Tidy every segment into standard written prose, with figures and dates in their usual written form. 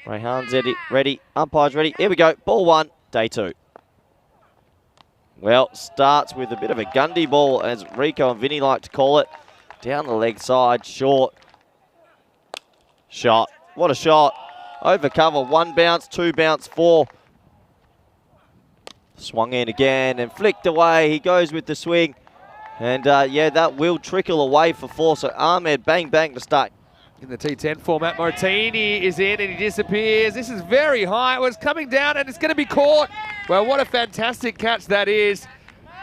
Rayhan's ready. Umpire's ready. Here we go. Ball 1, day 2. Well, starts with a bit of a Gundy ball, as Rico and Vinny like to call it. Down the leg side, short. Shot. What a shot. Over cover, 1 bounce, 2 bounce, 4. Swung in again and flicked away. He goes with the swing. And yeah, that will trickle away for 4. So Ahmed, bang, bang to start. In the T10 format, Martini is in and he disappears. This is very high. Well, it's coming down and it's going to be caught. Well, what a fantastic catch that is.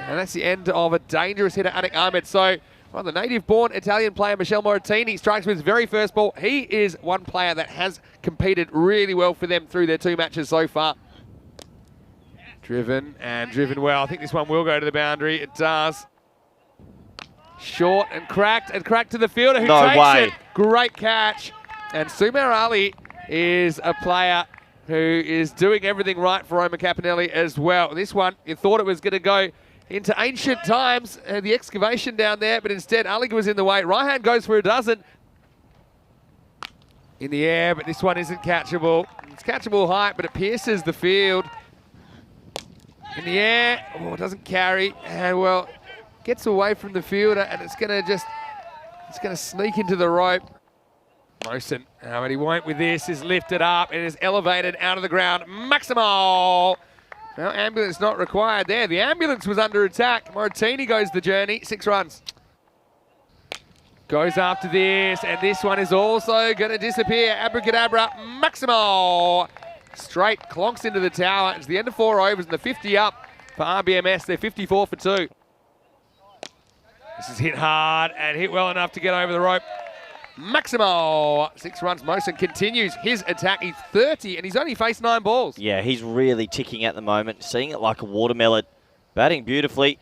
And that's the end of a dangerous hitter, Anik Ahmed. So, well, the native-born Italian player, Michel Martini, strikes with his very first ball. He is one player that has competed really well for them through their 2 matches so far. Driven and driven well. I think this one will go to the boundary. It does. Short and cracked to the fielder who takes it. Great catch. And Sumer Ali is a player who is doing everything right for Omar Capinelli as well. This one, you thought it was going to go into ancient times, the excavation down there, but instead Ali was in the way. Raihan goes for a dozen. In the air, but this one isn't catchable. It's catchable height, but it pierces the field. In the air, oh, it doesn't carry, and well, gets away from the fielder, and it's going to sneak into the rope. Mosen, but he won't with this, is lifted up and is elevated out of the ground. Maximo! Now ambulance not required there. The ambulance was under attack. Martini goes the journey, 6 runs. Goes after this, and this one is also going to disappear. Abracadabra, Maximo! Straight clonks into the tower. It's the end of 4 overs and the 50 up for RBMS. They're 54 for 2. This is hit hard and hit well enough to get over the rope. Maximo, 6 runs. Mosen continues his attack. He's 30 and he's only faced 9 balls. Yeah, he's really ticking at the moment. Seeing it like a watermelon. Batting beautifully.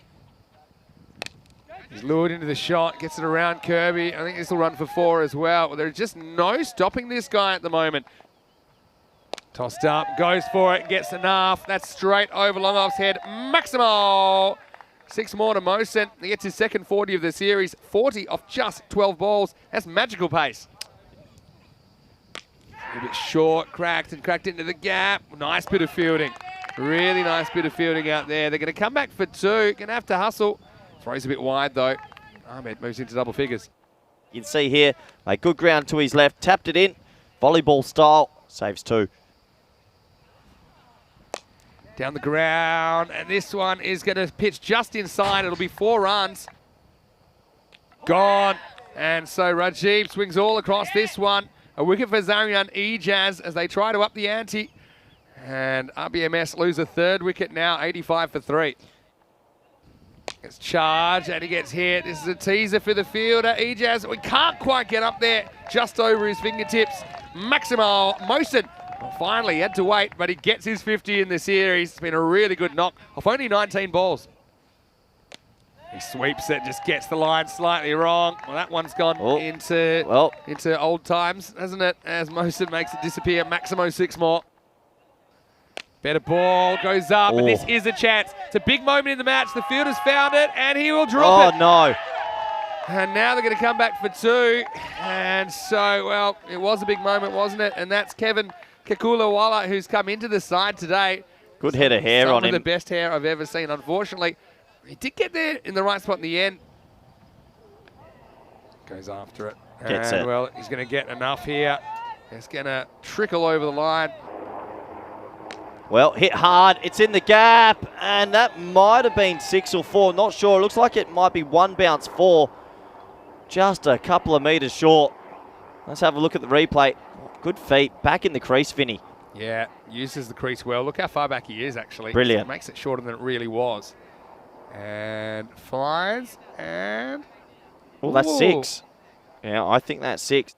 He's lured into the shot, gets it around Kirby. I think this will run for 4 as well. Well, there's just no stopping this guy at the moment. Tossed up, goes for it, gets enough. That's straight over Longoff's head. Maximo! 6 more to Mosen. He gets his second 40 of the series. 40 off just 12 balls. That's magical pace. A bit short, cracked into the gap. Nice bit of fielding. Really nice bit of fielding out there. They're going to come back for 2. Going to have to hustle. Throws a bit wide though. Ahmed moves into double figures. You can see here, a good ground to his left. Tapped it in. Volleyball style. Saves 2. Down the ground, and this one is going to pitch just inside. It'll be 4 runs. Gone. And so Rajiv swings all across this one. A wicket for Zarian Ejaz as they try to up the ante. And RBMS lose a 3rd wicket now, 85 for 3. Gets charged and he gets hit. This is a teaser for the fielder. Ejaz, we can't quite get up there, just over his fingertips. Maximo Mosen. Finally, he had to wait, but he gets his 50 in the series. It's been a really good knock off only 19 balls. He sweeps it, just gets the line slightly wrong. Well, that one's gone into old times, hasn't it? As Mosen makes it disappear. Maximo 6 more. Better ball, goes up, and this is a chance. It's a big moment in the match. The fielder's found it, and he will drop it. Oh, no. And now they're going to come back for 2. And so, well, it was a big moment, wasn't it? And that's Kevin Kakulawala, who's come into the side today. Good head of hair on him. Some of the best hair I've ever seen. Unfortunately, he did get there in the right spot in the end. Goes after it. Gets it. Well, he's going to get enough here. It's going to trickle over the line. Well, hit hard. It's in the gap. And that might have been 6 or 4. Not sure. It looks like it might be 1 bounce 4. Just a couple of metres short. Let's have a look at the replay. Good feet. Back in the crease, Vinny. Yeah, uses the crease well. Look how far back he is, actually. Brilliant. It makes it shorter than it really was. And flies, and... Oh, that's 6. Yeah, I think that's 6.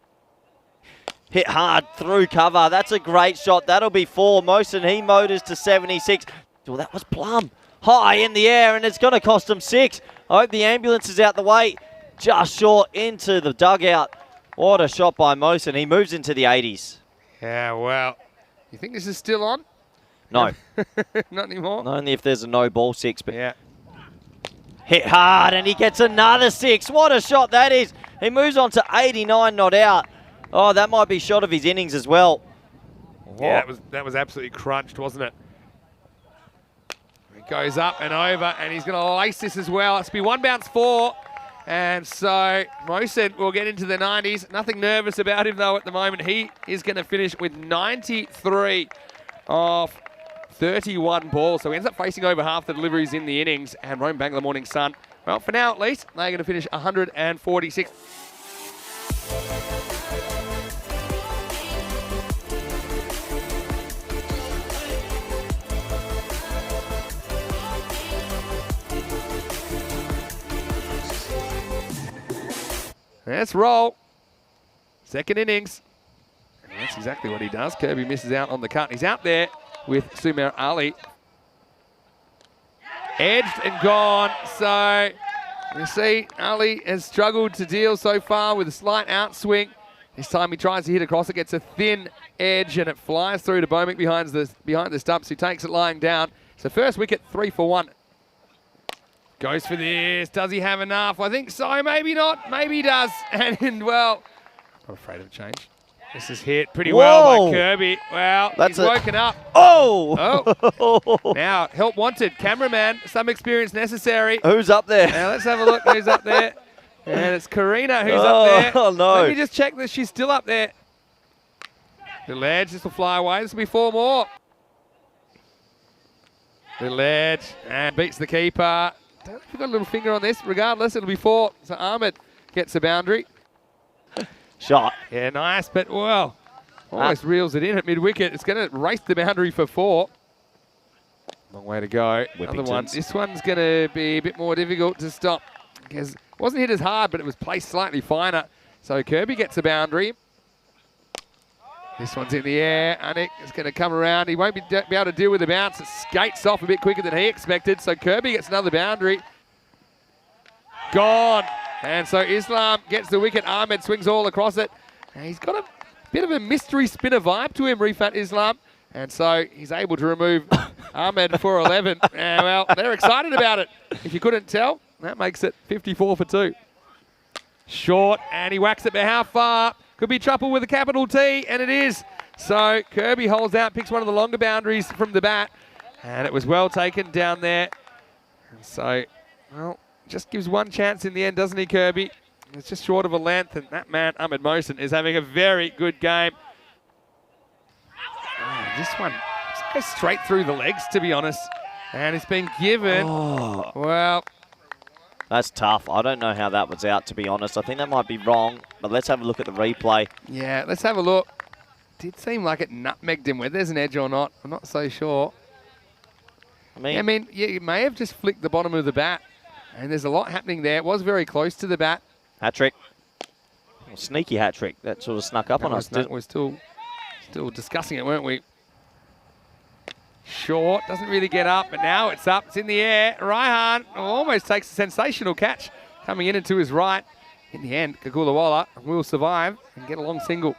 Hit hard through cover. That's a great shot. That'll be 4. Mosen, he motors to 76. Well, that was plumb. High in the air, and it's going to cost him 6. I hope the ambulance is out the way. Just short into the dugout. What a shot by Mosen. He moves into the 80s. Yeah, well, you think this is still on? No. Not anymore? Not only if there's a no ball 6, but... Yeah. Hit hard, and he gets another 6. What a shot that is. He moves on to 89 not out. Oh, that might be shot of his innings as well. Yeah, that was absolutely crunched, wasn't it? It goes up and over, and he's going to lace this as well. It's be 1 bounce 4. And so Mosen will get into the 90s. Nothing nervous about him, though, at the moment. He is going to finish with 93 off 31 balls. So he ends up facing over half the deliveries in the innings. And Rome Bangla Morning Sun, well, for now at least, they're going to finish 146. Let's roll. Second innings. And that's exactly what he does. Kirby misses out on the cut. He's out there with Sumer Ali. Edged and gone. So you see Ali has struggled to deal so far with a slight outswing. This time he tries to hit across. It gets a thin edge and it flies through to Bomick behind the stumps, who takes it lying down. So first wicket, 3 for 1. Goes for this. Does he have enough? I think so. Maybe not. Maybe he does. And well, not afraid of a change. This is hit pretty well by Kirby. Well, he's woken up. Oh! Now, help wanted. Cameraman, some experience necessary. Who's up there? Now, let's have a look who's up there. And it's Karina who's up there. Oh, no. Let me just check that she's still up there. Little edge. This will fly away. This will be 4 more. Little edge. And beats the keeper. Don't know if you've got a little finger on this. Regardless, it'll be 4. So Ahmed gets a boundary. Shot. Yeah, nice, but well, almost reels it in at mid-wicket. It's going to race the boundary for 4. Long way to go. Another one. This one's going to be a bit more difficult to stop because it wasn't hit as hard, but it was placed slightly finer. So Kirby gets a boundary. This one's in the air. Anik is going to come around. He won't be able to deal with the bounce. It skates off a bit quicker than he expected. So Kirby gets another boundary. Gone. And so Islam gets the wicket. Ahmed swings all across it. And he's got a bit of a mystery spinner vibe to him, Rifat Islam. And so he's able to remove Ahmed for 11. And well, they're excited about it. If you couldn't tell, that makes it 54 for 2. Short, and he whacks it, but how far? Could be trouble with a capital T, and it is. So Kirby holds out, picks one of the longer boundaries from the bat, and it was well taken down there. And so, well, just gives one chance in the end, doesn't he, Kirby? It's just short of a length, and that man, Ahmed Mohsen, is having a very good game. Oh, this one goes straight through the legs, to be honest. And it's been given, well... That's tough. I don't know how that was out, to be honest. I think that might be wrong, but let's have a look at the replay. Yeah, let's have a look. Did seem like it nutmegged him. Whether there's an edge or not, I'm not so sure. I mean, yeah, it may have just flicked the bottom of the bat, and there's a lot happening there. It was very close to the bat. Hat trick. Well, sneaky hat trick. That sort of snuck up on us. We're still discussing it, weren't we? Short, doesn't really get up, but now it's up, it's in the air. Raihan almost takes a sensational catch coming in and to his right. In the end, Kakulawala will survive and get a long single.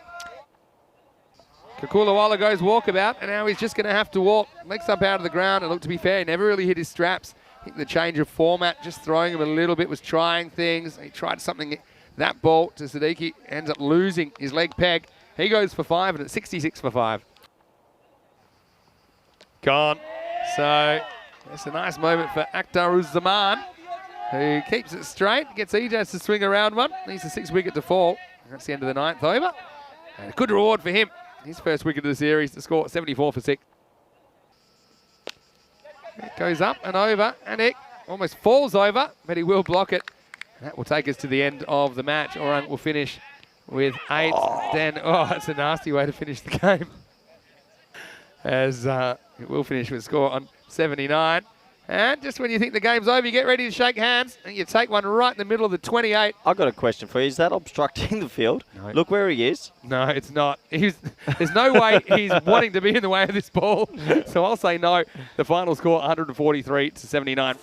Kakulawala goes walkabout, and now he's just going to have to walk. Legs up out of the ground, and look, to be fair, he never really hit his straps. I think the change of format, just throwing him a little bit, was trying things. He tried something, that ball to Siddiqui, ends up losing his leg peg. He goes for 5, and it's 66 for 5. Gone. So it's a nice moment for Akhtaruzzaman, who keeps it straight, gets Ejaz to swing around one. Needs a 6th wicket to fall. That's the end of the 9th over. And a good reward for him. His first wicket of the series to score 74 for 6. It goes up and over, and it almost falls over, but he will block it. And that will take us to the end of the match. Orang will finish with 8. Then, that's a nasty way to finish the game. As it will finish with a score on 79. And just when you think the game's over, you get ready to shake hands, and you take one right in the middle of the 28. I've got a question for you. Is that obstructing the field? No. Look where he is. No, it's not. There's no way he's wanting to be in the way of this ball. So I'll say no. The final score, 143 to 79.